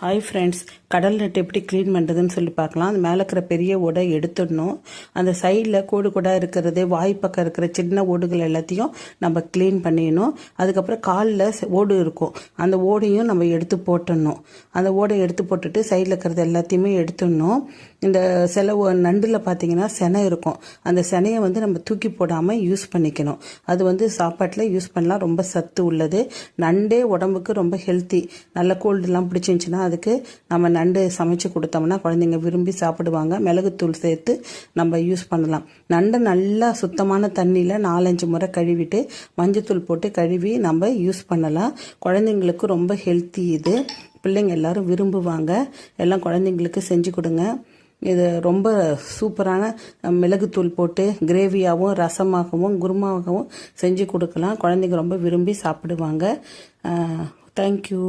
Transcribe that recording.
Hi friends, கடல் நட்டு எப்படி க்ளீன் பண்ணுறதுன்னு சொல்லி பார்க்கலாம். அந்த மேலே இருக்கிற பெரிய ஓடை எடுத்துடணும். அந்த சைடில் கோடு கோடாக இருக்கிறது, வாய் பக்கம் இருக்கிற சின்ன ஓடுகள் எல்லாத்தையும் நம்ம க்ளீன் பண்ணிடணும். அதுக்கப்புறம் காலில் ஓடு இருக்கும், அந்த ஓடையும் நம்ம எடுத்து போட்டுடணும். அந்த ஓடை எடுத்து போட்டுட்டு சைடில் இருக்கிறது எல்லாத்தையுமே எடுத்துடணும். இந்த சில நண்டில் பார்த்தீங்கன்னா செனை இருக்கும், அந்த செனையை நம்ம தூக்கி போடாமல் யூஸ் பண்ணிக்கணும். அது சாப்பாட்டில் யூஸ் பண்ணலாம், ரொம்ப சத்து உள்ளது. நண்டே உடம்புக்கு ரொம்ப ஹெல்த்தி. நல்ல கோல்டுலாம் பிடிச்சிருந்துச்சுன்னா அதுக்கு நம்ம நண்டு சமைச்சு கொடுத்தோம்னா குழந்தைங்க விரும்பி சாப்பிடுவாங்க. மிளகுத்தூள் சேர்த்து நம்ம யூஸ் பண்ணலாம். நண்டை நல்லா சுத்தமான தண்ணியில் 4-5 முறை கழுவிட்டு மஞ்சத்தூள் போட்டு கழுவி நம்ம யூஸ் பண்ணலாம். குழந்தைங்களுக்கு ரொம்ப ஹெல்த்தி. இது பிள்ளைங்க எல்லாரும் விரும்புவாங்க. எல்லாம் குழந்தைங்களுக்கு செஞ்சு கொடுங்க. இது ரொம்ப சூப்பரான மிளகுத்தூள் போட்டு கிரேவியாகவும் ரசமாகவும் குருமாவாகவும் செஞ்சு கொடுக்கலாம். குழந்தைங்க ரொம்ப விரும்பி சாப்பிடுவாங்க. தேங்க்யூ.